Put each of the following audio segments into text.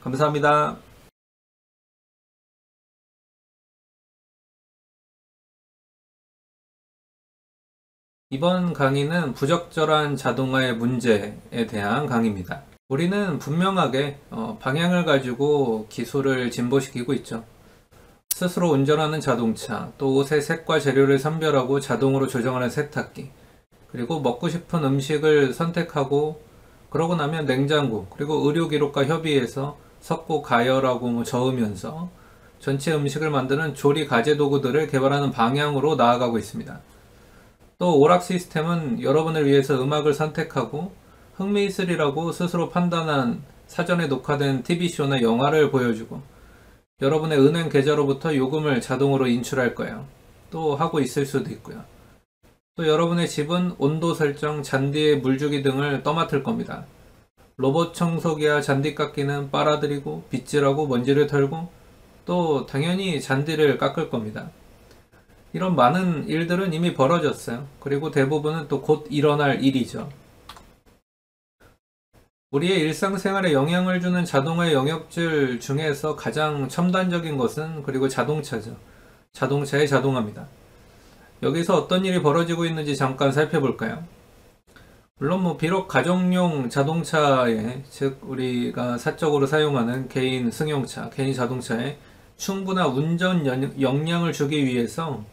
감사합니다. 이번 강의는 부적절한 자동화의 문제에 대한 강의입니다. 우리는 분명하게 방향을 가지고 기술을 진보시키고 있죠. 스스로 운전하는 자동차, 또 옷의 색과 재료를 선별하고 자동으로 조정하는 세탁기, 그리고 먹고 싶은 음식을 선택하고 그러고 나면 냉장고, 그리고 의료기록과 협의해서 섞고 가열하고 저으면서 전체 음식을 만드는 조리 가제 도구들을 개발하는 방향으로 나아가고 있습니다. 또 오락 시스템은 여러분을 위해서 음악을 선택하고 흥미있으리라고 스스로 판단한 사전에 녹화된 TV쇼나 영화를 보여주고 여러분의 은행 계좌로부터 요금을 자동으로 인출할 거예요. 또 하고 있을 수도 있고요. 또 여러분의 집은 온도 설정, 잔디에 물주기 등을 떠맡을 겁니다. 로봇 청소기와 잔디 깎기는 빨아들이고 빗질하고 먼지를 털고 또 당연히 잔디를 깎을 겁니다. 이런 많은 일들은 이미 벌어졌어요. 그리고 대부분은 또 곧 일어날 일이죠. 우리의 일상생활에 영향을 주는 자동화의 영역들 중에서 가장 첨단적인 것은 그리고 자동차죠. 자동차의 자동화입니다. 여기서 어떤 일이 벌어지고 있는지 잠깐 살펴볼까요? 물론 비록 가정용 자동차에, 즉 우리가 사적으로 사용하는 개인 승용차, 개인 자동차에 충분한 운전 역량을 주기 위해서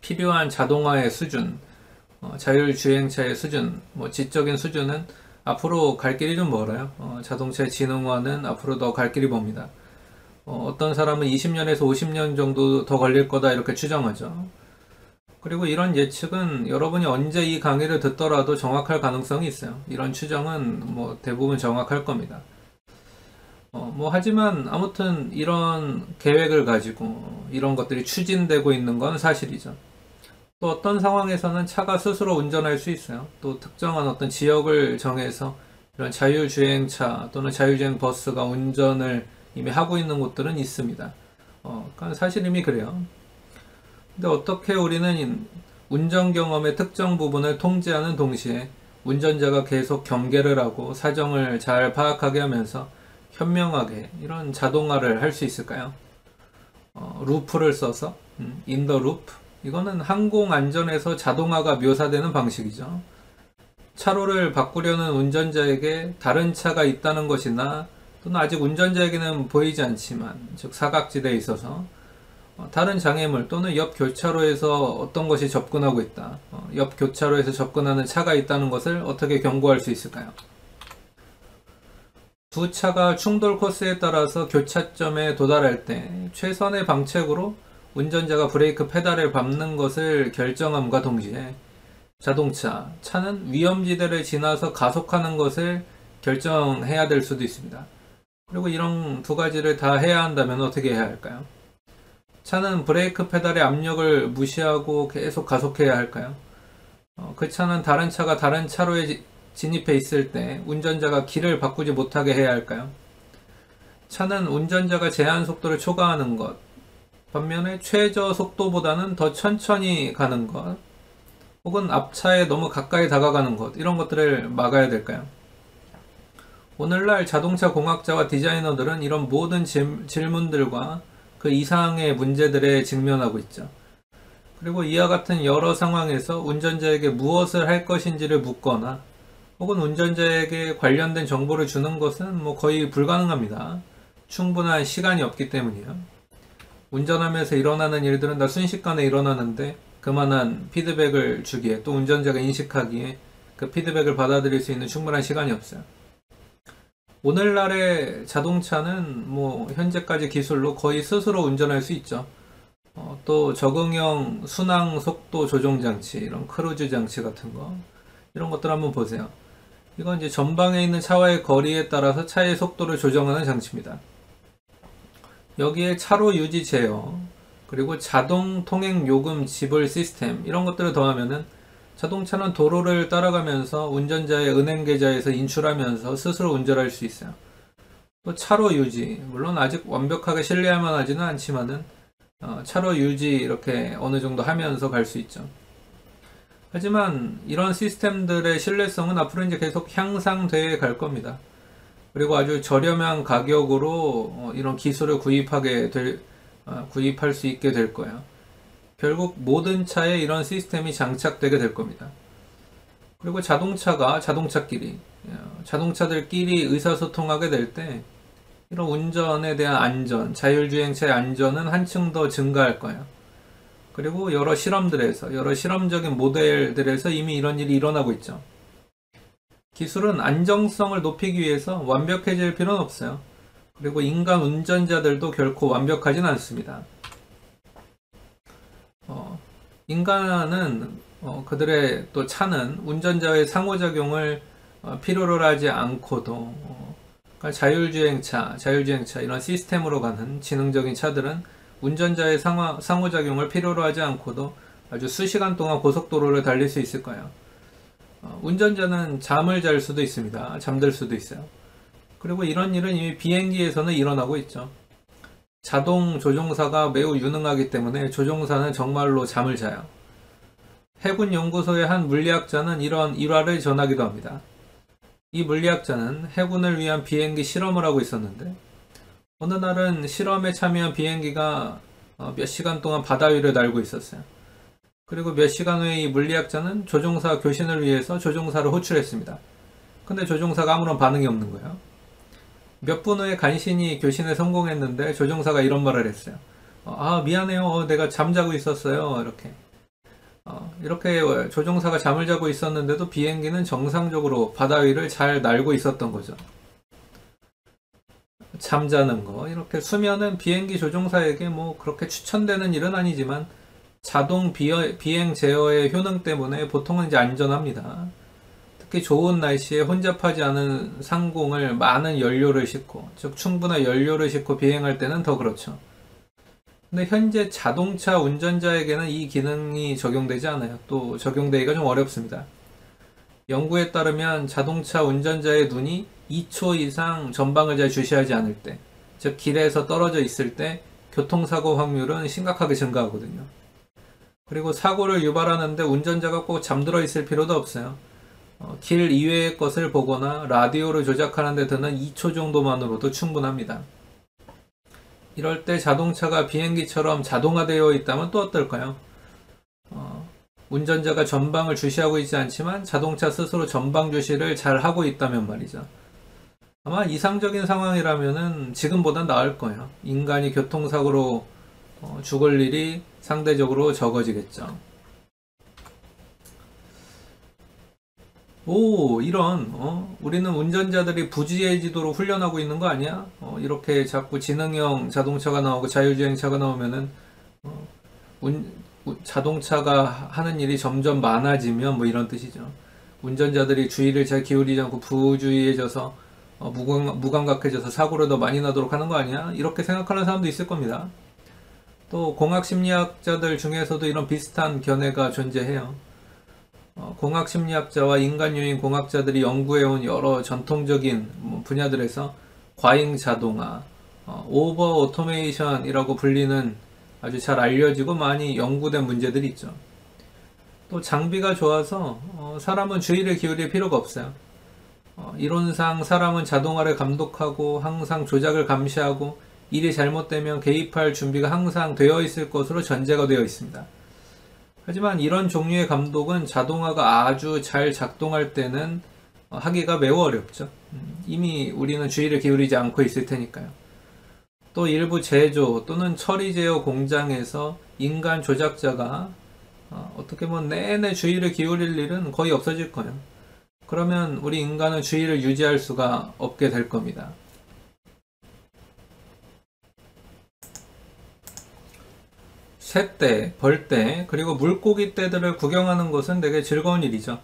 필요한 자동화의 수준, 자율주행차의 수준, 지적인 수준은 앞으로 갈 길이 좀 멀어요. 자동차의 지능화는 앞으로 더 갈 길이 멉니다. 어떤 사람은 20년에서 50년 정도 더 걸릴 거다 이렇게 추정하죠. 그리고 이런 예측은 여러분이 언제 이 강의를 듣더라도 정확할 가능성이 있어요. 이런 추정은 대부분 정확할 겁니다. 하지만 아무튼 이런 계획을 가지고 이런 것들이 추진되고 있는 건 사실이죠. 또 어떤 상황에서는 차가 스스로 운전할 수 있어요. 또 특정한 어떤 지역을 정해서 이런 자율주행차 또는 자율주행 버스가 운전을 이미 하고 있는 곳들은 있습니다. 그러니까 사실 이미 그래요. 근데 어떻게 우리는 운전 경험의 특정 부분을 통제하는 동시에 운전자가 계속 경계를 하고 사정을 잘 파악하게 하면서 현명하게 이런 자동화를 할 수 있을까요? 루프를 써서 인더 루프, 이거는 항공안전에서 자동화가 묘사되는 방식이죠. 차로를 바꾸려는 운전자에게 다른 차가 있다는 것이나 또는 아직 운전자에게는 보이지 않지만, 즉 사각지대에 있어서 다른 장애물 또는 옆 교차로에서 어떤 것이 접근하고 있다, 옆 교차로에서 접근하는 차가 있다는 것을 어떻게 경고할 수 있을까요? 두 차가 충돌 코스에 따라서 교차점에 도달할 때 최선의 방책으로 운전자가 브레이크 페달을 밟는 것을 결정함과 동시에 차는 위험지대를 지나서 가속하는 것을 결정해야 될 수도 있습니다. 그리고 이런 두 가지를 다 해야 한다면 어떻게 해야 할까요? 차는 브레이크 페달의 압력을 무시하고 계속 가속해야 할까요? 그 차는 다른 차가 다른 차로에 진입해 있을 때 운전자가 길을 바꾸지 못하게 해야 할까요? 차는 운전자가 제한 속도를 초과하는 것, 반면에 최저 속도보다는 더 천천히 가는 것, 혹은 앞차에 너무 가까이 다가가는 것, 이런 것들을 막아야 될까요? 오늘날 자동차 공학자와 디자이너들은 이런 모든 질문들과 그 이상의 문제들에 직면하고 있죠. 그리고 이와 같은 여러 상황에서 운전자에게 무엇을 할 것인지를 묻거나 혹은 운전자에게 관련된 정보를 주는 것은 거의 불가능합니다. 충분한 시간이 없기 때문이에요. 운전하면서 일어나는 일들은 다 순식간에 일어나는데 그만한 피드백을 주기에, 또 운전자가 인식하기에 그 피드백을 받아들일 수 있는 충분한 시간이 없어요. 오늘날의 자동차는 현재까지 기술로 거의 스스로 운전할 수 있죠. 또 적응형 순항 속도 조정 장치, 이런 크루즈 장치 같은 거, 이런 것들 한번 보세요. 이건 이제 전방에 있는 차와의 거리에 따라서 차의 속도를 조정하는 장치입니다. 여기에 차로 유지 제어, 그리고 자동 통행 요금 지불 시스템, 이런 것들을 더하면은 자동차는 도로를 따라가면서 운전자의 은행 계좌에서 인출하면서 스스로 운전할 수 있어요. 또 차로 유지, 물론 아직 완벽하게 신뢰할 만하지는 않지만은 차로 유지 이렇게 어느 정도 하면서 갈 수 있죠. 하지만 이런 시스템들의 신뢰성은 앞으로 이제 계속 향상돼 갈 겁니다. 그리고 아주 저렴한 가격으로 이런 기술을 구입할 수 있게 될 거예요. 결국 모든 차에 이런 시스템이 장착되게 될 겁니다. 그리고 자동차들끼리 의사소통하게 될 때 이런 운전에 대한 안전, 자율주행차의 안전은 한층 더 증가할 거예요. 그리고 여러 실험적인 모델들에서 이미 이런 일이 일어나고 있죠. 기술은 안정성을 높이기 위해서 완벽해질 필요는 없어요. 그리고 인간 운전자들도 결코 완벽하진 않습니다. 인간은 그들의 또 차는 운전자의 상호작용을 필요로 하지 않고도 그러니까 자율주행차 이런 시스템으로 가는 지능적인 차들은 운전자의 상호작용을 필요로 하지 않고도 아주 수시간 동안 고속도로를 달릴 수 있을 거예요. 운전자는 잠을 잘 수도 있습니다. 잠들 수도 있어요. 그리고 이런 일은 이미 비행기에서는 일어나고 있죠. 자동 조종사가 매우 유능하기 때문에 조종사는 정말로 잠을 자요. 해군 연구소의 한 물리학자는 이런 일화를 전하기도 합니다. 이 물리학자는 해군을 위한 비행기 실험을 하고 있었는데 어느 날은 실험에 참여한 비행기가 몇 시간 동안 바다 위를 날고 있었어요. 그리고 몇 시간 후에 이 물리학자는 조종사 교신을 위해서 조종사를 호출했습니다. 근데 조종사가 아무런 반응이 없는 거예요. 몇 분 후에 간신히 교신에 성공했는데 조종사가 이런 말을 했어요. 미안해요. 내가 잠자고 있었어요. 이렇게 조종사가 잠을 자고 있었는데도 비행기는 정상적으로 바다 위를 잘 날고 있었던 거죠. 잠자는 거. 이렇게 수면은 비행기 조종사에게 뭐 그렇게 추천되는 일은 아니지만 자동 비행 제어의 효능 때문에 보통은 이제 안전합니다. 특히 좋은 날씨에 혼잡하지 않은 상공을 많은 연료를 싣고, 즉 충분한 연료를 싣고 비행할 때는 더 그렇죠. 근데 현재 자동차 운전자에게는 이 기능이 적용되지 않아요. 또 적용되기가 좀 어렵습니다. 연구에 따르면 자동차 운전자의 눈이 2초 이상 전방을 잘 주시하지 않을 때, 즉 길에서 떨어져 있을 때 교통사고 확률은 심각하게 증가하거든요. 그리고 사고를 유발하는데 운전자가 꼭 잠들어 있을 필요도 없어요. 길 이외의 것을 보거나 라디오를 조작하는 데 드는 2초 정도만으로도 충분합니다. 이럴 때 자동차가 비행기처럼 자동화되어 있다면 또 어떨까요? 운전자가 전방을 주시하고 있지 않지만 자동차 스스로 전방 주시를 잘 하고 있다면 말이죠. 아마 이상적인 상황이라면은 지금보단 나을 거예요. 인간이 교통사고로 죽을 일이 상대적으로 적어지겠죠. 우리는 운전자들이 부지해지도록 훈련하고 있는 거 아니야? 이렇게 자꾸 지능형 자동차가 나오고 자율주행차가 나오면은 자동차가 하는 일이 점점 많아지면 뭐 이런 뜻이죠. 운전자들이 주의를 잘 기울이지 않고 부주의해져서 무감각해져서 사고를 더 많이 나도록 하는 거 아니야? 이렇게 생각하는 사람도 있을 겁니다. 또 공학심리학자들 중에서도 이런 비슷한 견해가 존재해요. 공학심리학자와 인간요인 공학자들이 연구해온 여러 전통적인 분야들에서 과잉자동화, 오버 오토메이션이라고 불리는 아주 잘 알려지고 많이 연구된 문제들이 있죠. 또 장비가 좋아서 사람은 주의를 기울일 필요가 없어요. 이론상 사람은 자동화를 감독하고 항상 조작을 감시하고 일이 잘못되면 개입할 준비가 항상 되어 있을 것으로 전제가 되어 있습니다. 하지만 이런 종류의 감독은 자동화가 아주 잘 작동할 때는 하기가 매우 어렵죠. 이미 우리는 주의를 기울이지 않고 있을 테니까요. 또 일부 제조 또는 처리 제어 공장에서 인간 조작자가 어떻게 보면 내내 주의를 기울일 일은 거의 없어질 거예요. 그러면 우리 인간은 주의를 유지할 수가 없게 될 겁니다. 새떼, 벌떼, 그리고 물고기 떼들을 구경하는 것은 되게 즐거운 일이죠.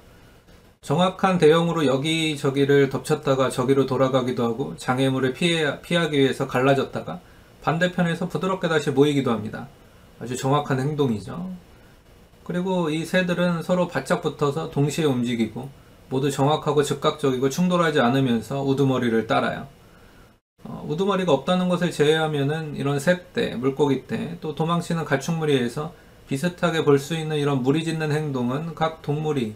정확한 대형으로 여기저기를 덮쳤다가 저기로 돌아가기도 하고 장애물을 피하기 위해서 갈라졌다가 반대편에서 부드럽게 다시 모이기도 합니다. 아주 정확한 행동이죠. 그리고 이 새들은 서로 바짝 붙어서 동시에 움직이고 모두 정확하고 즉각적이고 충돌하지 않으면서 우두머리를 따라요. 우두머리가 없다는 것을 제외하면은 이런 새떼, 물고기떼, 또 도망치는 가축무리에서 비슷하게 볼 수 있는 이런 무리짓는 행동은 각 동물이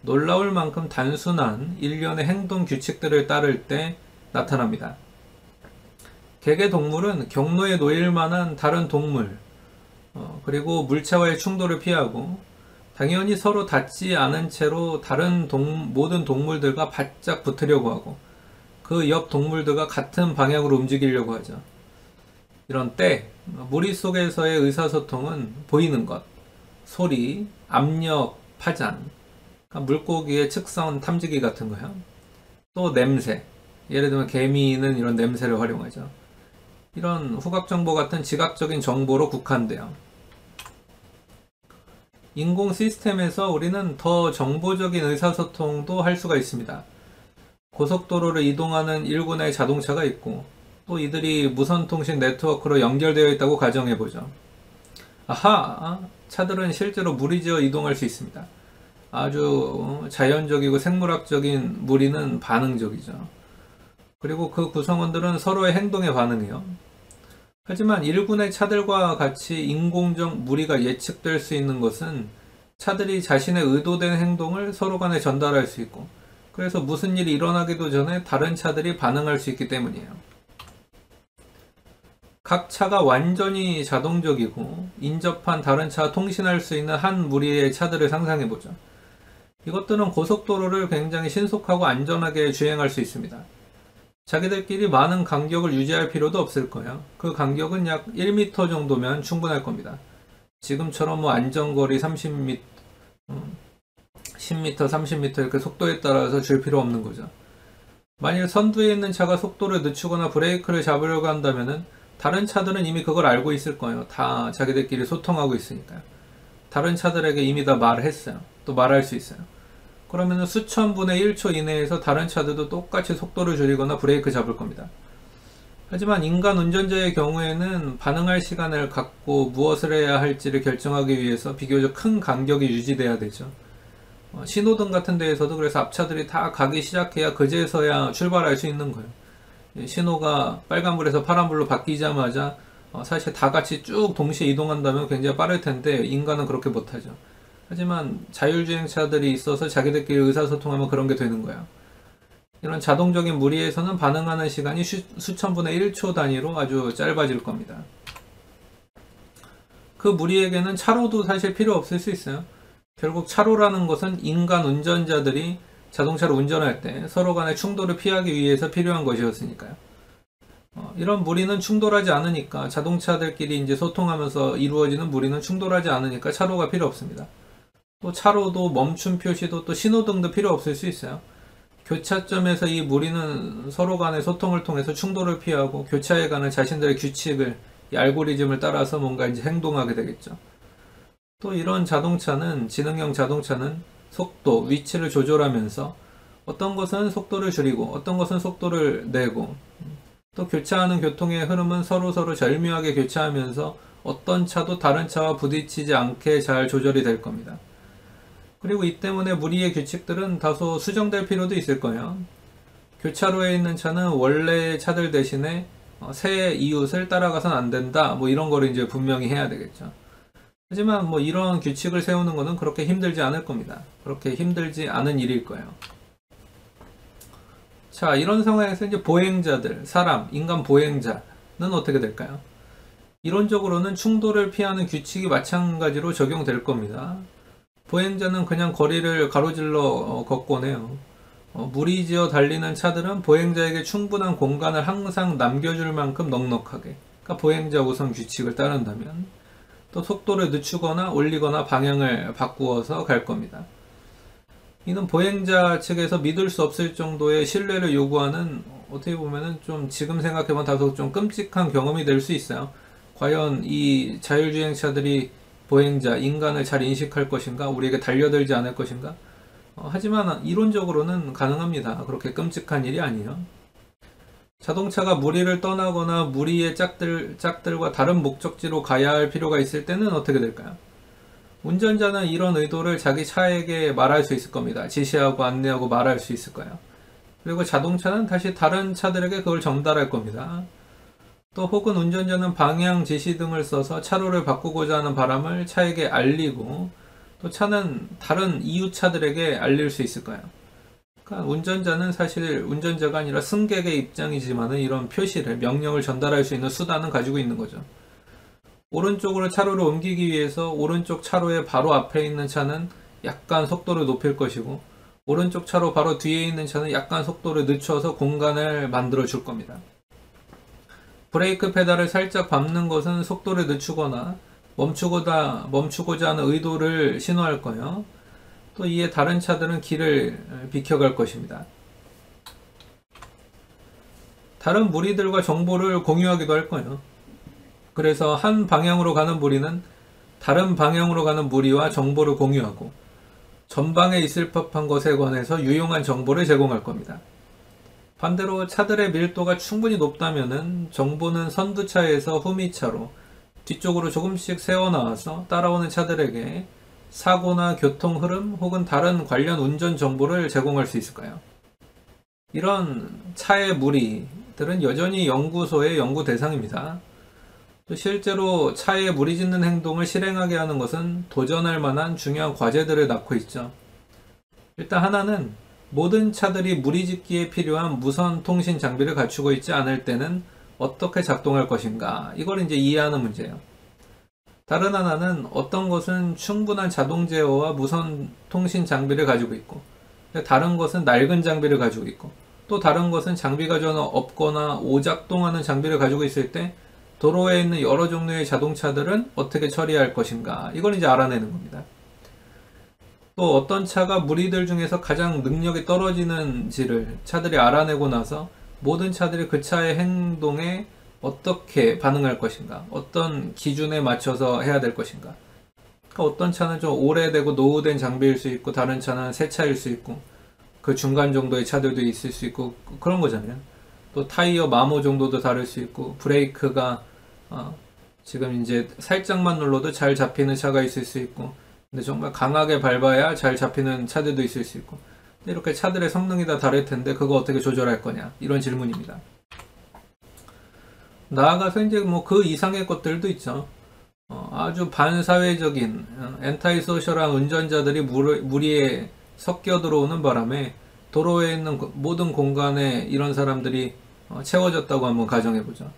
놀라울 만큼 단순한 일련의 행동 규칙들을 따를 때 나타납니다. 개개 동물은 경로에 놓일 만한 다른 동물, 그리고 물체와의 충돌을 피하고 당연히 서로 닿지 않은 채로 다른 모든 동물들과 바짝 붙으려고 하고 그 옆 동물들과 같은 방향으로 움직이려고 하죠. 이런 때 무리 속에서의 의사소통은 보이는 것, 소리, 압력, 파장, 그러니까 물고기의 측선 탐지기 같은 거요. 또 냄새, 예를 들면 개미는 이런 냄새를 활용하죠. 이런 후각정보 같은 지각적인 정보로 국한돼요. 인공 시스템에서 우리는 더 정보적인 의사소통도 할 수가 있습니다. 고속도로를 이동하는 일군의 자동차가 있고 또 이들이 무선통신 네트워크로 연결되어 있다고 가정해보죠. 아하! 차들은 실제로 무리지어 이동할 수 있습니다. 아주 자연적이고 생물학적인 무리는 반응적이죠. 그리고 그 구성원들은 서로의 행동에 반응해요. 하지만 일군의 차들과 같이 인공적 무리가 예측될 수 있는 것은 차들이 자신의 의도된 행동을 서로 간에 전달할 수 있고 그래서 무슨 일이 일어나기도 전에 다른 차들이 반응할 수 있기 때문이에요. 각 차가 완전히 자동적이고 인접한 다른 차와 통신할 수 있는 한 무리의 차들을 상상해보죠. 이것들은 고속도로를 굉장히 신속하고 안전하게 주행할 수 있습니다. 자기들끼리 많은 간격을 유지할 필요도 없을 거예요. 그 간격은 약 1m 정도면 충분할 겁니다. 지금처럼 뭐 안전거리 30m, 10m, 30m 이렇게 속도에 따라서 줄 필요 없는 거죠. 만일 선두에 있는 차가 속도를 늦추거나 브레이크를 잡으려고 한다면은 다른 차들은 이미 그걸 알고 있을 거예요. 다 자기들끼리 소통하고 있으니까요. 다른 차들에게 이미 다 말을 했어요. 또 말할 수 있어요. 그러면 수천 분의 1초 이내에서 다른 차들도 똑같이 속도를 줄이거나 브레이크 잡을 겁니다. 하지만 인간 운전자의 경우에는 반응할 시간을 갖고 무엇을 해야 할지를 결정하기 위해서 비교적 큰 간격이 유지돼야 되죠. 신호등 같은 데에서도 그래서 앞차들이 다 가기 시작해야 그제서야 출발할 수 있는 거예요. 신호가 빨간불에서 파란불로 바뀌자마자 사실 다 같이 쭉 동시에 이동한다면 굉장히 빠를 텐데 인간은 그렇게 못하죠. 하지만 자율주행차들이 있어서 자기들끼리 의사소통하면 그런 게 되는 거야. 이런 자동적인 무리에서는 반응하는 시간이 수천분의 1초 단위로 아주 짧아질 겁니다. 그 무리에게는 차로도 사실 필요 없을 수 있어요. 결국 차로라는 것은 인간 운전자들이 자동차를 운전할 때 서로 간의 충돌을 피하기 위해서 필요한 것이었으니까요. 이런 무리는 충돌하지 않으니까 자동차들끼리 이제 소통하면서 이루어지는 무리는 충돌하지 않으니까 차로가 필요 없습니다. 또 차로도 멈춤 표시도 또 신호등도 필요 없을 수 있어요. 교차점에서 이 무리는 서로 간의 소통을 통해서 충돌을 피하고 교차에 관한 자신들의 규칙을, 이 알고리즘을 따라서 뭔가 이제 행동하게 되겠죠. 또 이런 자동차는, 지능형 자동차는 속도, 위치를 조절하면서 어떤 것은 속도를 줄이고 어떤 것은 속도를 내고 또 교차하는 교통의 흐름은 서로서로 절묘하게 교차하면서 어떤 차도 다른 차와 부딪히지 않게 잘 조절이 될 겁니다. 그리고 이 때문에 무리의 규칙들은 다소 수정될 필요도 있을 거예요. 교차로에 있는 차는 원래의 차들 대신에 새 이웃을 따라가선 안 된다. 뭐 이런 거를 이제 분명히 해야 되겠죠. 하지만 뭐 이런 규칙을 세우는 것은 그렇게 힘들지 않을 겁니다. 그렇게 힘들지 않은 일일 거예요. 자, 이런 상황에서 이제 보행자들, 사람, 인간 보행자는 어떻게 될까요? 이론적으로는 충돌을 피하는 규칙이 마찬가지로 적용될 겁니다. 보행자는 그냥 거리를 가로질러 걷곤 해요. 무리지어 달리는 차들은 보행자에게 충분한 공간을 항상 남겨줄 만큼 넉넉하게, 그러니까 보행자 우선 규칙을 따른다면 또 속도를 늦추거나 올리거나 방향을 바꾸어서 갈 겁니다. 이는 보행자 측에서 믿을 수 없을 정도의 신뢰를 요구하는, 어떻게 보면은 좀 지금 생각해보면 다소 좀 끔찍한 경험이 될 수 있어요. 과연 이 자율주행차들이 보행자, 인간을 잘 인식할 것인가? 우리에게 달려들지 않을 것인가? 하지만 이론적으로는 가능합니다. 그렇게 끔찍한 일이 아니에요. 자동차가 무리를 떠나거나 무리의 짝들과 다른 목적지로 가야 할 필요가 있을 때는 어떻게 될까요? 운전자는 이런 의도를 자기 차에게 말할 수 있을 겁니다. 지시하고 안내하고 말할 수 있을 거예요. 그리고 자동차는 다시 다른 차들에게 그걸 전달할 겁니다. 또 혹은 운전자는 방향 지시 등을 써서 차로를 바꾸고자 하는 바람을 차에게 알리고 또 차는 다른 이웃차들에게 알릴 수 있을 거예요. 그러니까 운전자는 사실 운전자가 아니라 승객의 입장이지만은 이런 표시를, 명령을 전달할 수 있는 수단은 가지고 있는 거죠. 오른쪽으로 차로를 옮기기 위해서 오른쪽 차로의 바로 앞에 있는 차는 약간 속도를 높일 것이고, 오른쪽 차로 바로 뒤에 있는 차는 약간 속도를 늦춰서 공간을 만들어 줄 겁니다. 브레이크 페달을 살짝 밟는 것은 속도를 늦추거나 멈추고자 하는 의도를 신호할 거예요. 또 이에 다른 차들은 길을 비켜갈 것입니다. 다른 무리들과 정보를 공유하기도 할 거예요. 그래서 한 방향으로 가는 무리는 다른 방향으로 가는 무리와 정보를 공유하고, 전방에 있을 법한 것에 관해서 유용한 정보를 제공할 겁니다. 반대로 차들의 밀도가 충분히 높다면은 정보는 선두차에서 후미차로 뒤쪽으로 조금씩 새어나와서 따라오는 차들에게 사고나 교통 흐름 혹은 다른 관련 운전 정보를 제공할 수 있을까요? 이런 차의 무리들은 여전히 연구소의 연구 대상입니다. 또 실제로 차에 무리짓는 행동을 실행하게 하는 것은 도전할 만한 중요한 과제들을 낳고 있죠. 일단 하나는 모든 차들이 무리짓기에 필요한 무선 통신 장비를 갖추고 있지 않을 때는 어떻게 작동할 것인가, 이걸 이제 이해하는 문제예요. 다른 하나는 어떤 것은 충분한 자동 제어와 무선 통신 장비를 가지고 있고, 다른 것은 낡은 장비를 가지고 있고, 또 다른 것은 장비가 전혀 없거나 오작동하는 장비를 가지고 있을 때 도로에 있는 여러 종류의 자동차들은 어떻게 처리할 것인가, 이걸 이제 알아내는 겁니다. 또 어떤 차가 무리들 중에서 가장 능력이 떨어지는지를 차들이 알아내고 나서 모든 차들이 그 차의 행동에 어떻게 반응할 것인가, 어떤 기준에 맞춰서 해야 될 것인가. 그러니까 어떤 차는 좀 오래되고 노후된 장비일 수 있고, 다른 차는 새 차일 수 있고, 그 중간 정도의 차들도 있을 수 있고, 그런 거잖아요. 또 타이어 마모 정도도 다를 수 있고, 브레이크가 지금 이제 살짝만 눌러도 잘 잡히는 차가 있을 수 있고, 근데 정말 강하게 밟아야 잘 잡히는 차들도 있을 수 있고, 이렇게 차들의 성능이 다 다를 텐데 그거 어떻게 조절할 거냐, 이런 질문입니다. 나아가서 이제 뭐 그 이상의 것들도 있죠. 아주 반사회적인 엔타이 소셜한 운전자들이 무리에 섞여 들어오는 바람에 도로에 있는 모든 공간에 이런 사람들이 채워졌다고 한번 가정해보죠.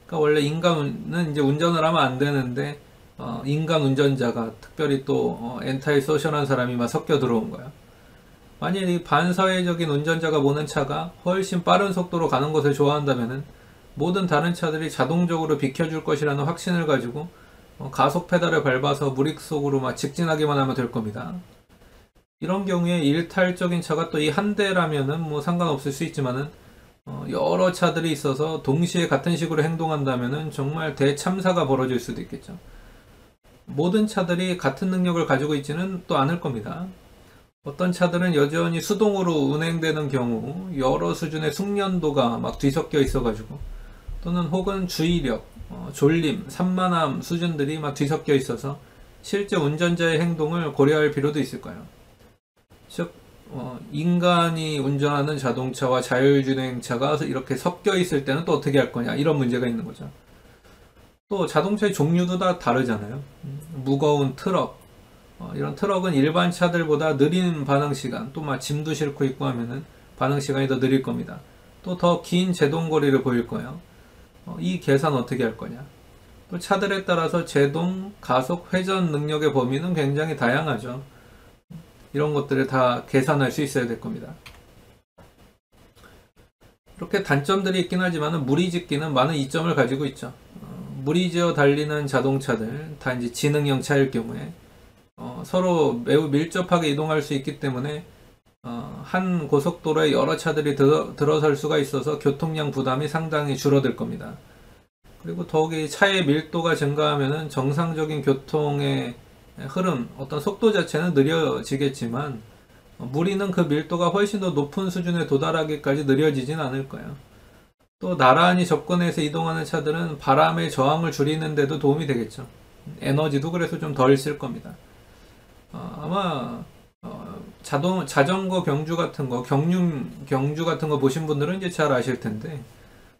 그러니까 원래 인간은 이제 운전을 하면 안 되는데 인간 운전자가, 특별히 또 엔타이 소셜한 사람이 막 섞여 들어온 거야. 만약 이 반사회적인 운전자가 모는 차가 훨씬 빠른 속도로 가는 것을 좋아한다면은 모든 다른 차들이 자동적으로 비켜줄 것이라는 확신을 가지고 가속 페달을 밟아서 무리 속으로 막 직진하기만 하면 될 겁니다. 이런 경우에 일탈적인 차가 또 이 한 대라면은 뭐 상관없을 수 있지만은 여러 차들이 있어서 동시에 같은 식으로 행동한다면은 정말 대참사가 벌어질 수도 있겠죠. 모든 차들이 같은 능력을 가지고 있지는 또 않을 겁니다. 어떤 차들은 여전히 수동으로 운행되는 경우 여러 수준의 숙련도가 막 뒤섞여 있어가지고, 또는 혹은 주의력, 졸림, 산만함 수준들이 막 뒤섞여 있어서 실제 운전자의 행동을 고려할 필요도 있을 거예요. 즉 인간이 운전하는 자동차와 자율주행차가 이렇게 섞여 있을 때는 또 어떻게 할 거냐, 이런 문제가 있는 거죠. 또 자동차의 종류도 다 다르잖아요. 무거운 트럭, 이런 트럭은 일반 차들보다 느린 반응시간, 또 막 짐도 싣고 있고 하면은 반응시간이 더 느릴 겁니다. 또 더 긴 제동거리를 보일 거예요. 이 계산 어떻게 할 거냐. 또 차들에 따라서 제동, 가속, 회전 능력의 범위는 굉장히 다양하죠. 이런 것들을 다 계산할 수 있어야 될 겁니다. 이렇게 단점들이 있긴 하지만 무리짓기는 많은 이점을 가지고 있죠. 무리지어 달리는 자동차들, 다 이제 지능형 차일 경우에 서로 매우 밀접하게 이동할 수 있기 때문에 한 고속도로에 여러 차들이 들어설 수가 있어서 교통량 부담이 상당히 줄어들 겁니다. 그리고 더욱이 차의 밀도가 증가하면 정상적인 교통의 흐름, 어떤 속도 자체는 느려지겠지만 무리는 그 밀도가 훨씬 더 높은 수준에 도달하기까지 느려지진 않을 거예요. 또 나란히 접근해서 이동하는 차들은 바람의 저항을 줄이는 데도 도움이 되겠죠. 에너지도 그래서 좀 덜 쓸 겁니다. 아마 자전거 경주 같은 거, 경주 같은 거 보신 분들은 이제 잘 아실 텐데,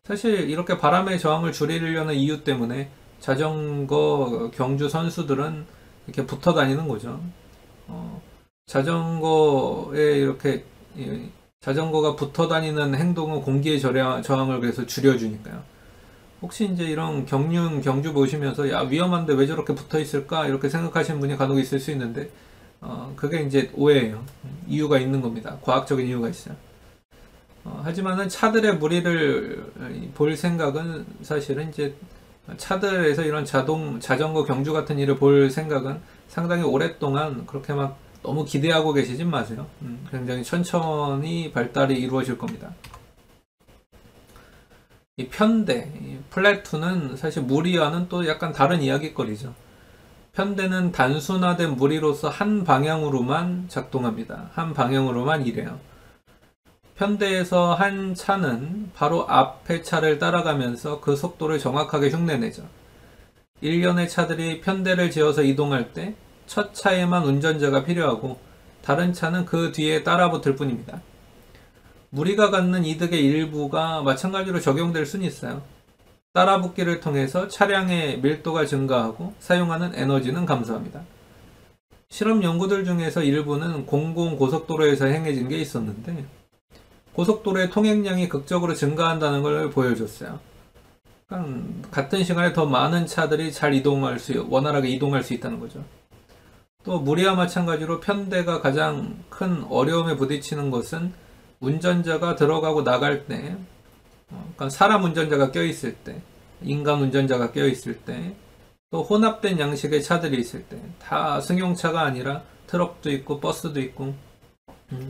사실 이렇게 바람의 저항을 줄이려는 이유 때문에 자전거 경주 선수들은 이렇게 붙어 다니는 거죠. 자전거에 이렇게 이 자전거가 붙어 다니는 행동은 공기의 저항을 그래서 줄여주니까요. 혹시 이제 이런 경주 보시면서 야 위험한데 왜 저렇게 붙어 있을까 이렇게 생각하시는 분이 간혹 있을 수 있는데 그게 이제 오해예요. 이유가 있는 겁니다. 과학적인 이유가 있어요. 하지만은 차들의 무리를 볼 생각은 사실은 이제 차들에서 이런 자전거 경주 같은 일을 볼 생각은 상당히 오랫동안 그렇게 막 너무 기대하고 계시진 마세요. 굉장히 천천히 발달이 이루어질 겁니다. 이 편대, 이 플래툰은 사실 무리와는 또 약간 다른 이야기거리죠. 편대는 단순화된 무리로서 한 방향으로만 작동합니다. 한 방향으로만 일해요. 편대에서 한 차는 바로 앞의 차를 따라가면서 그 속도를 정확하게 흉내내죠. 일련의 차들이 편대를 지어서 이동할 때 첫 차에만 운전자가 필요하고 다른 차는 그 뒤에 따라붙을 뿐입니다. 무리가 갖는 이득의 일부가 마찬가지로 적용될 수는 있어요. 따라붙기를 통해서 차량의 밀도가 증가하고 사용하는 에너지는 감소합니다. 실험 연구들 중에서 일부는 공공고속도로에서 행해진 게 있었는데 고속도로의 통행량이 극적으로 증가한다는 걸 보여줬어요. 그러니까 같은 시간에 더 많은 차들이 잘 원활하게 이동할 수 있다는 거죠. 또 무리와 마찬가지로 편대가 가장 큰 어려움에 부딪히는 것은 운전자가 들어가고 나갈 때, 그러니까 사람 운전자가 껴있을 때, 인간 운전자가 껴있을 때, 또 혼합된 양식의 차들이 있을 때, 다 승용차가 아니라 트럭도 있고 버스도 있고,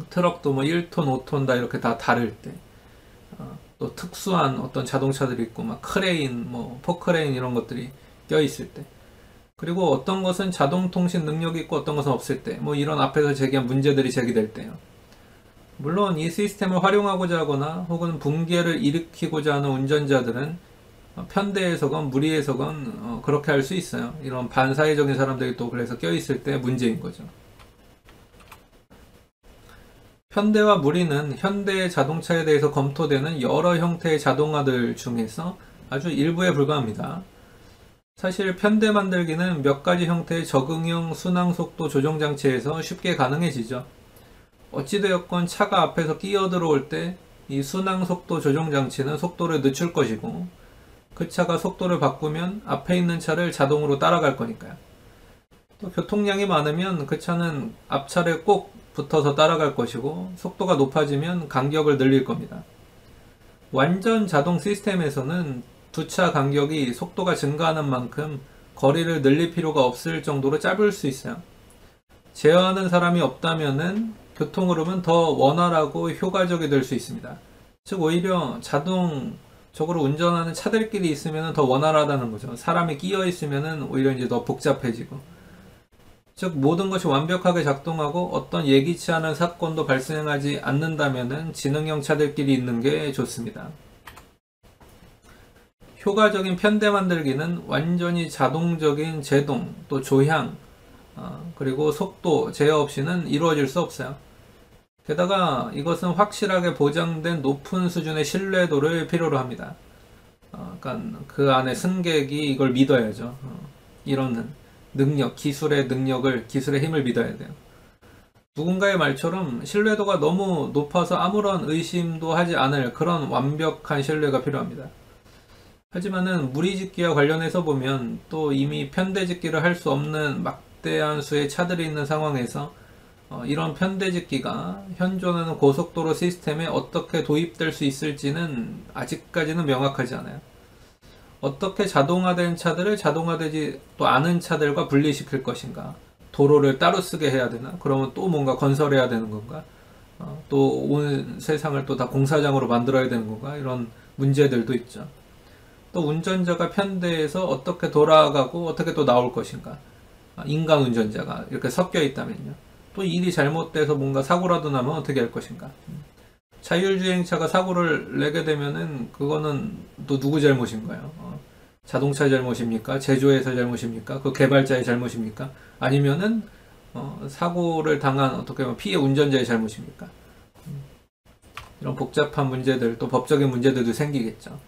트럭도 뭐 1톤, 5톤 다 이렇게 다 다를 때, 또 특수한 어떤 자동차들이 있고, 막 크레인, 뭐 포크레인 이런 것들이 껴있을 때, 그리고 어떤 것은 자동통신 능력이 있고 어떤 것은 없을 때, 뭐 이런 앞에서 제기한 문제들이 제기될 때요. 물론 이 시스템을 활용하고자 하거나 혹은 붕괴를 일으키고자 하는 운전자들은 편대에서건 무리에서건 그렇게 할 수 있어요. 이런 반사회적인 사람들이 또 그래서 껴있을 때 문제인 거죠. 편대와 무리는 현대의 자동차에 대해서 검토되는 여러 형태의 자동화들 중에서 아주 일부에 불과합니다. 사실 편대 만들기는 몇 가지 형태의 적응형 순항속도 조정장치에서 쉽게 가능해지죠. 어찌되었건 차가 앞에서 끼어 들어올 때 이 순항속도 조정장치는 속도를 늦출 것이고 그 차가 속도를 바꾸면 앞에 있는 차를 자동으로 따라갈 거니까요. 또 교통량이 많으면 그 차는 앞차를 꼭 붙어서 따라갈 것이고 속도가 높아지면 간격을 늘릴 겁니다. 완전 자동 시스템에서는 두 차 간격이 속도가 증가하는 만큼 거리를 늘릴 필요가 없을 정도로 짧을 수 있어요. 제어하는 사람이 없다면은 교통 흐름은 더 원활하고 효과적이 될 수 있습니다. 즉 오히려 자동적으로 운전하는 차들끼리 있으면 더 원활하다는 거죠. 사람이 끼어 있으면 오히려 이제 더 복잡해지고, 즉 모든 것이 완벽하게 작동하고 어떤 예기치 않은 사건도 발생하지 않는다면은 지능형 차들끼리 있는 게 좋습니다. 효과적인 편대 만들기는 완전히 자동적인 제동, 또 조향, 그리고 속도 제어 없이는 이루어질 수 없어요. 게다가 이것은 확실하게 보장된 높은 수준의 신뢰도를 필요로 합니다. 그러니까 그 안에 승객이 이걸 믿어야죠. 이런 능력, 기술의 힘을 믿어야 돼요. 누군가의 말처럼 신뢰도가 너무 높아서 아무런 의심도 하지 않을 그런 완벽한 신뢰가 필요합니다. 하지만은 무리짓기와 관련해서 보면 또 이미 편대짓기를 할 수 없는 막대한 수의 차들이 있는 상황에서 이런 편대짓기가 현존하는 고속도로 시스템에 어떻게 도입될 수 있을지는 아직까지는 명확하지 않아요. 어떻게 자동화된 차들을 자동화되지 또 않은 차들과 분리시킬 것인가? 도로를 따로 쓰게 해야 되나? 그러면 또 뭔가 건설해야 되는 건가? 또 온 세상을 또 다 공사장으로 만들어야 되는 건가? 이런 문제들도 있죠. 또 운전자가 편대에서 어떻게 돌아가고 어떻게 또 나올 것인가? 인간 운전자가 이렇게 섞여 있다면요. 또 일이 잘못돼서 뭔가 사고라도 나면 어떻게 할 것인가? 자율주행차가 사고를 내게 되면은 그거는 또 누구 잘못인가요? 자동차 잘못입니까? 제조회사 잘못입니까? 그 개발자의 잘못입니까? 아니면은 사고를 당한 어떻게 보면 피해 운전자의 잘못입니까? 이런 복잡한 문제들, 또 법적인 문제들도 생기겠죠.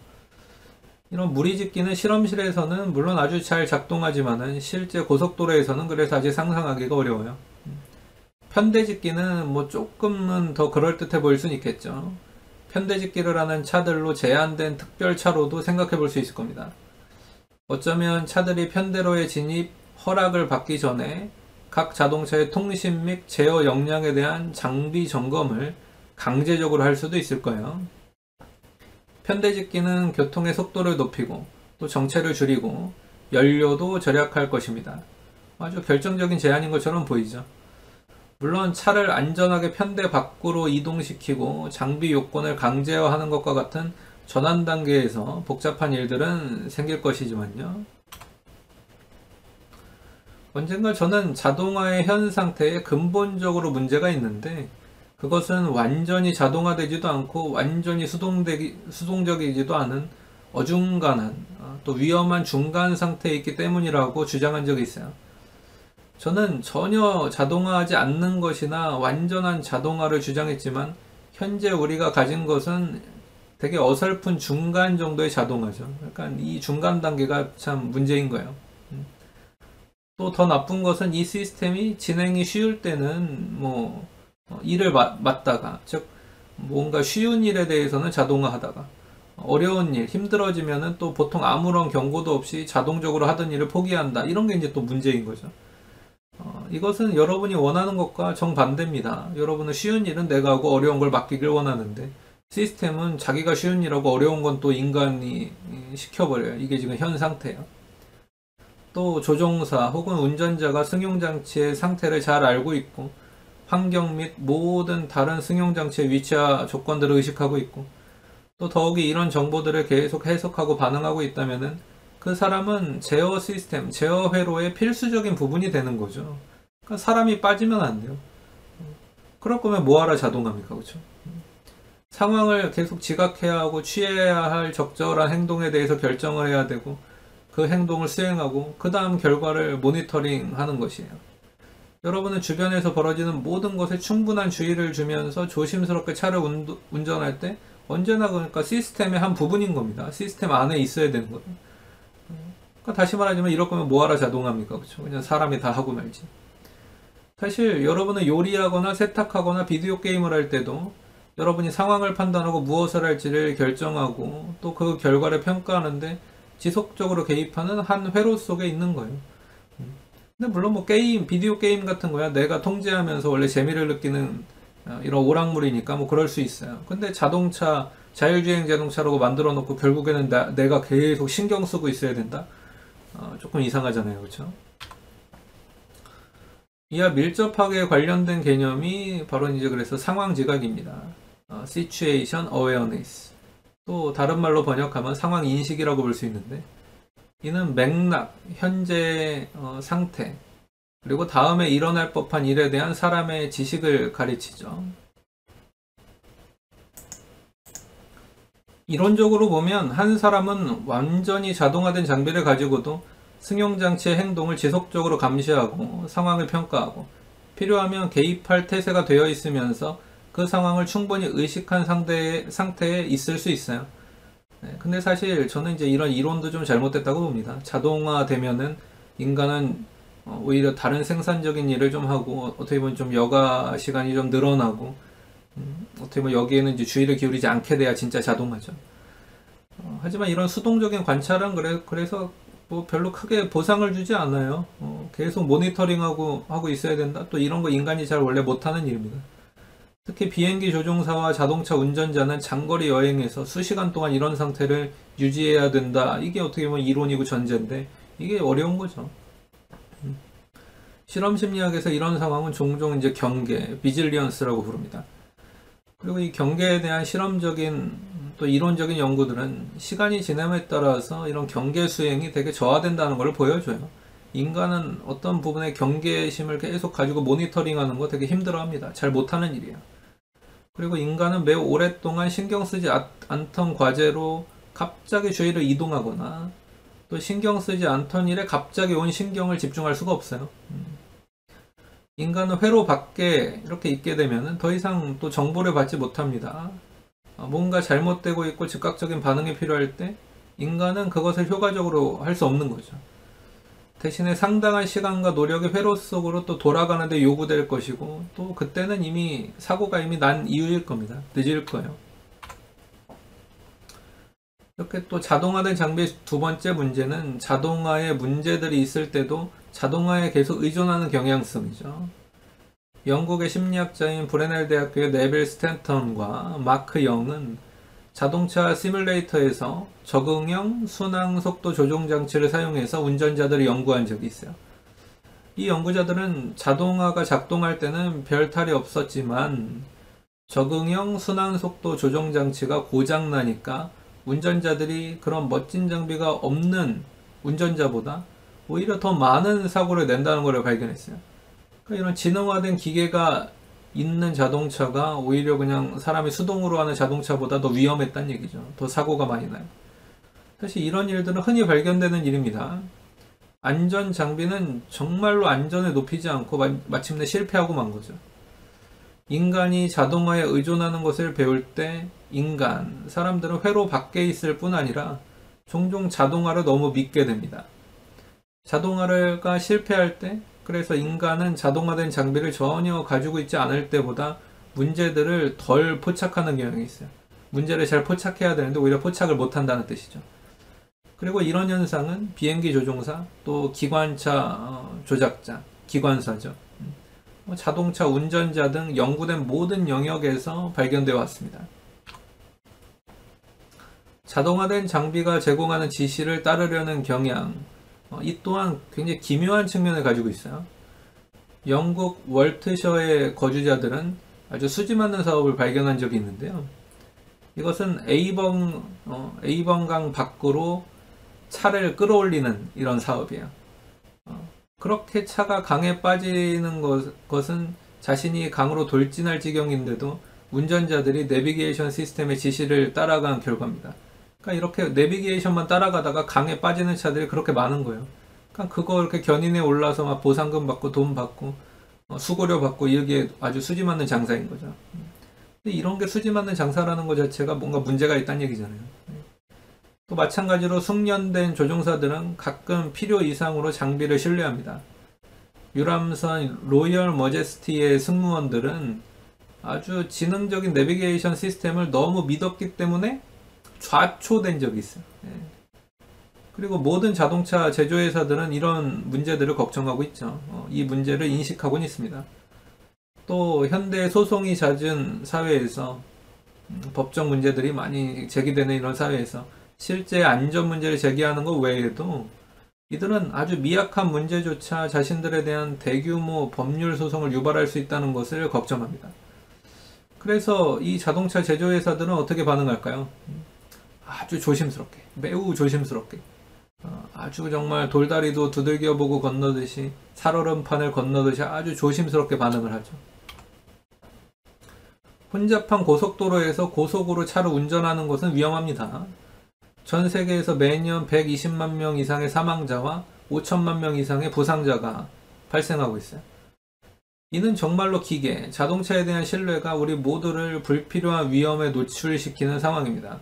이런 무리짓기는 실험실에서는 물론 아주 잘 작동하지만은 실제 고속도로에서는 그래서 아직 상상하기가 어려워요. 편대짓기는 뭐 조금은 더 그럴듯해 보일 수는 있겠죠. 편대짓기를 하는 차들로 제한된 특별차로도 생각해 볼 수 있을 겁니다. 어쩌면 차들이 편대로의 진입 허락을 받기 전에 각 자동차의 통신 및 제어 역량에 대한 장비 점검을 강제적으로 할 수도 있을 거예요. 편대짓기는 교통의 속도를 높이고 또 정체를 줄이고 연료도 절약할 것입니다. 아주 결정적인 제안인 것처럼 보이죠. 물론 차를 안전하게 편대 밖으로 이동시키고 장비 요건을 강제화하는 것과 같은 전환 단계에서 복잡한 일들은 생길 것이지만요. 언젠가 저는 자동화의 현 상태에 근본적으로 문제가 있는데 그것은 완전히 자동화되지도 않고 완전히 수동적이지도 않은 어중간한 또 위험한 중간 상태에 있기 때문이라고 주장한 적이 있어요. 저는 전혀 자동화하지 않는 것이나 완전한 자동화를 주장했지만 현재 우리가 가진 것은 되게 어설픈 중간 정도의 자동화죠. 그러니까 이 중간 단계가 참 문제인 거예요. 또 더 나쁜 것은 이 시스템이 진행이 쉬울 때는 일을 맡다가, 즉 뭔가 쉬운 일에 대해서는 자동화하다가 어려운 일, 힘들어지면은 또 보통 아무런 경고도 없이 자동적으로 하던 일을 포기한다. 이런 게 이제 또 문제인 거죠. 이것은 여러분이 원하는 것과 정반대입니다. 여러분은 쉬운 일은 내가 하고 어려운 걸 맡기길 원하는데 시스템은 자기가 쉬운 일하고 어려운 건 또 인간이 시켜버려요. 이게 지금 현 상태예요. 또 조종사 혹은 운전자가 승용장치의 상태를 잘 알고 있고 환경 및 모든 다른 승용장치의 위치와 조건들을 의식하고 있고 또 더욱이 이런 정보들을 계속 해석하고 반응하고 있다면은 그 사람은 제어 시스템, 제어 회로의 필수적인 부분이 되는 거죠. 그러니까 사람이 빠지면 안 돼요. 그럴 거면 뭐하러 자동합니까? 그렇죠? 상황을 계속 지각해야 하고 취해야 할 적절한 행동에 대해서 결정을 해야 되고 그 행동을 수행하고 그 다음 결과를 모니터링 하는 것이에요. 여러분은 주변에서 벌어지는 모든 것에 충분한 주의를 주면서 조심스럽게 차를 운전할 때 언제나 그러니까 시스템의 한 부분인 겁니다. 시스템 안에 있어야 되는 거예요. 그러니까 다시 말하자면 이럴 거면 뭐하러 자동합니까? 그렇죠? 그냥 사람이 다 하고 말지. 사실 여러분은 요리하거나 세탁하거나 비디오 게임을 할 때도 여러분이 상황을 판단하고 무엇을 할지를 결정하고 또 그 결과를 평가하는데 지속적으로 개입하는 한 회로 속에 있는 거예요. 근데 물론 뭐 비디오 게임 같은 거야 내가 통제하면서 원래 재미를 느끼는 이런 오락물이니까 뭐 그럴 수 있어요. 근데 자동차, 자율주행 자동차라고 만들어 놓고 결국에는 내가 계속 신경 쓰고 있어야 된다? 조금 이상하잖아요. 그렇죠? 이와 밀접하게 관련된 개념이 바로 이제 그래서 상황 지각입니다. Situation Awareness. 또 다른 말로 번역하면 상황 인식이라고 볼 수 있는데 이는 맥락, 현재 상태, 그리고 다음에 일어날 법한 일에 대한 사람의 지식을 가르치죠. 이론적으로 보면 한 사람은 완전히 자동화된 장비를 가지고도 승용장치의 행동을 지속적으로 감시하고 상황을 평가하고 필요하면 개입할 태세가 되어 있으면서 그 상황을 충분히 의식한 상태에 있을 수 있어요. 근데 사실 저는 이제 이런 이론도 좀 잘못됐다고 봅니다. 자동화 되면은 인간은 오히려 다른 생산적인 일을 좀 하고 어떻게 보면 좀 여가 시간이 좀 늘어나고 어떻게 보면 여기에는 이제 주의를 기울이지 않게 돼야 진짜 자동화죠. 하지만 이런 수동적인 관찰은 그래서 뭐 별로 크게 보상을 주지 않아요. 계속 모니터링하고 하고 있어야 된다. 또 이런 거 인간이 잘 원래 못하는 일입니다. 특히 비행기 조종사와 자동차 운전자는 장거리 여행에서 수시간 동안 이런 상태를 유지해야 된다. 이게 어떻게 보면 이론이고 전제인데 이게 어려운 거죠. 실험 심리학에서 이런 상황은 종종 이제 경계, 비질리언스라고 부릅니다. 그리고 이 경계에 대한 실험적인 또 이론적인 연구들은 시간이 지남에 따라서 이런 경계 수행이 되게 저하된다는 걸 보여줘요. 인간은 어떤 부분의 경계심을 계속 가지고 모니터링하는 거 되게 힘들어합니다. 잘 못하는 일이에요. 그리고 인간은 매우 오랫동안 신경 쓰지 않던 과제로 갑자기 주의를 이동하거나 또 신경 쓰지 않던 일에 갑자기 온 신경을 집중할 수가 없어요. 인간은 회로 밖에 이렇게 있게 되면 더 이상 또 정보를 받지 못합니다. 뭔가 잘못되고 있고 즉각적인 반응이 필요할 때 인간은 그것을 효과적으로 할 수 없는 거죠. 대신에 상당한 시간과 노력이 회로 속으로 또 돌아가는데 요구될 것이고, 또 그때는 이미 사고가 이미 난 이유일 겁니다. 늦을 거예요. 이렇게 또 자동화된 장비의 두 번째 문제는 자동화에 문제들이 있을 때도 자동화에 계속 의존하는 경향성이죠. 영국의 심리학자인 브레넬 대학교의 네빌 스탠턴과 마크 영은 자동차 시뮬레이터에서 적응형 순항 속도 조종 장치를 사용해서 운전자들을 연구한 적이 있어요. 이 연구자들은 자동화가 작동할 때는 별 탈이 없었지만 적응형 순항 속도 조종 장치가 고장나니까 운전자들이 그런 멋진 장비가 없는 운전자보다 오히려 더 많은 사고를 낸다는 걸 발견했어요. 그러니까 이런 지능화된 기계가 있는 자동차가 오히려 그냥 사람이 수동으로 하는 자동차보다 더 위험했다는 얘기죠. 더 사고가 많이 나요. 사실 이런 일들은 흔히 발견되는 일입니다. 안전 장비는 정말로 안전을 높이지 않고 마침내 실패하고 만 거죠. 인간이 자동화에 의존하는 것을 배울 때 사람들은 회로 밖에 있을 뿐 아니라 종종 자동화를 너무 믿게 됩니다. 자동화가 실패할 때, 그래서 인간은 자동화된 장비를 전혀 가지고 있지 않을 때보다 문제들을 덜 포착하는 경향이 있어요. 문제를 잘 포착해야 되는데 오히려 포착을 못한다는 뜻이죠. 그리고 이런 현상은 비행기 조종사, 또 기관차 조작자, 기관사죠. 자동차 운전자 등 연구된 모든 영역에서 발견되어 왔습니다. 자동화된 장비가 제공하는 지시를 따르려는 경향, 이 또한 굉장히 기묘한 측면을 가지고 있어요. 영국 월트셔의 거주자들은 아주 수지맞는 사업을 발견한 적이 있는데요. 이것은 A번강 밖으로 차를 끌어올리는 이런 사업이에요. 그렇게 차가 강에 빠지는 것은 자신이 강으로 돌진할 지경인데도 운전자들이 내비게이션 시스템의 지시를 따라간 결과입니다. 그러니까 이렇게 내비게이션만 따라가다가 강에 빠지는 차들이 그렇게 많은 거예요. 그러니까 그거 이렇게 견인에 올라서 막 보상금 받고 돈 받고 수고료 받고 이게 아주 수지 맞는 장사인 거죠. 근데 이런 게 수지 맞는 장사라는 것 자체가 뭔가 문제가 있다는 얘기잖아요. 또 마찬가지로 숙련된 조종사들은 가끔 필요 이상으로 장비를 신뢰합니다. 유람선 로열 머제스티의 승무원들은 아주 지능적인 내비게이션 시스템을 너무 믿었기 때문에 좌초된 적이 있어요. 그리고 모든 자동차 제조회사들은 이런 문제들을 걱정하고 있죠. 이 문제를 인식하고는 있습니다. 또 현대 소송이 잦은 사회에서 법적 문제들이 많이 제기되는 이런 사회에서 실제 안전 문제를 제기하는 것 외에도 이들은 아주 미약한 문제조차 자신들에 대한 대규모 법률 소송을 유발할 수 있다는 것을 걱정합니다. 그래서 이 자동차 제조회사들은 어떻게 반응할까요? 아주 조심스럽게, 매우 조심스럽게, 아주 정말 돌다리도 두들겨 보고 건너듯이 살얼음판을 건너듯이 아주 조심스럽게 반응을 하죠. 혼잡한 고속도로에서 고속으로 차를 운전하는 것은 위험합니다. 전 세계에서 매년 120만 명 이상의 사망자와 5천만 명 이상의 부상자가 발생하고 있어요. 이는 정말로 기계, 자동차에 대한 신뢰가 우리 모두를 불필요한 위험에 노출시키는 상황입니다.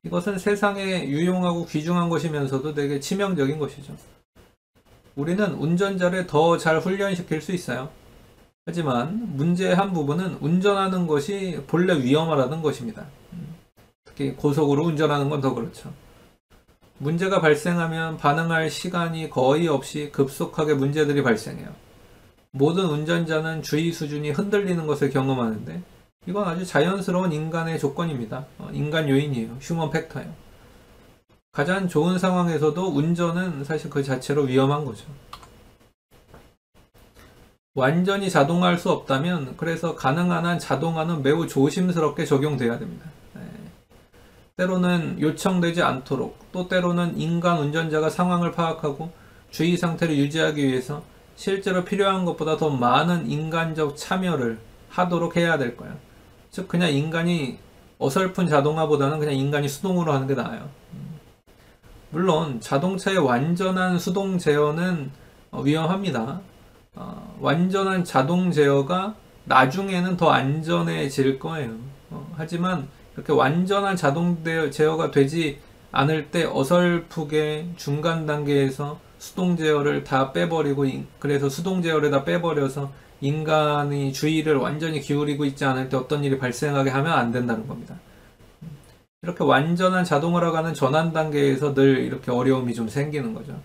이것은 세상에 유용하고 귀중한 것이면서도 되게 치명적인 것이죠. 우리는 운전자를 더 잘 훈련시킬 수 있어요. 하지만 문제의 한 부분은 운전하는 것이 본래 위험하다는 것입니다. 특히 고속으로 운전하는 건 더 그렇죠. 문제가 발생하면 반응할 시간이 거의 없이 급속하게 문제들이 발생해요. 모든 운전자는 주의 수준이 흔들리는 것을 경험하는데 이건 아주 자연스러운 인간의 조건입니다. 인간 요인이에요. 휴먼 팩터예요. 가장 좋은 상황에서도 운전은 사실 그 자체로 위험한 거죠. 완전히 자동화할 수 없다면 그래서 가능한 한 자동화는 매우 조심스럽게 적용돼야 됩니다. 때로는 요청되지 않도록, 또 때로는 인간 운전자가 상황을 파악하고 주의 상태를 유지하기 위해서 실제로 필요한 것보다 더 많은 인간적 참여를 하도록 해야 될 거예요. 즉 그냥 인간이 어설픈 자동화보다는 그냥 인간이 수동으로 하는 게 나아요. 물론 자동차의 완전한 수동 제어는 위험합니다. 완전한 자동 제어가 나중에는 더 안전해질 거예요. 하지만 이렇게 완전한 자동 제어가 되지 않을 때 어설프게 중간 단계에서 수동 제어를 다 빼버리고 그래서 수동 제어를 다 빼버려서 인간이 주의를 완전히 기울이고 있지 않을 때 어떤 일이 발생하게 하면 안 된다는 겁니다. 이렇게 완전한 자동화로 가는 전환 단계에서 늘 이렇게 어려움이 좀 생기는 거죠.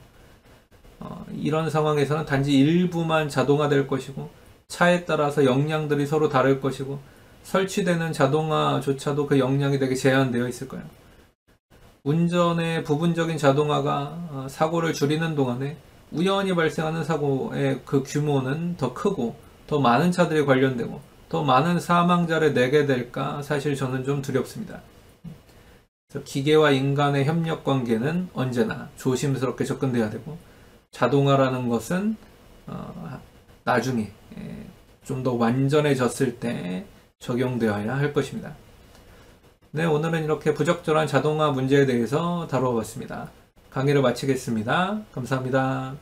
이런 상황에서는 단지 일부만 자동화될 것이고 차에 따라서 역량들이 서로 다를 것이고 설치되는 자동화조차도 그 역량이 되게 제한되어 있을 거예요. 운전의 부분적인 자동화가 사고를 줄이는 동안에 우연히 발생하는 사고의 그 규모는 더 크고 더 많은 차들이 관련되고 더 많은 사망자를 내게 될까 사실 저는 좀 두렵습니다. 그래서 기계와 인간의 협력 관계는 언제나 조심스럽게 접근돼야 되고 자동화라는 것은 나중에 좀 더 완전해졌을 때 적용되어야 할 것입니다. 네, 오늘은 이렇게 부적절한 자동화 문제에 대해서 다루어 봤습니다. 강의를 마치겠습니다. 감사합니다.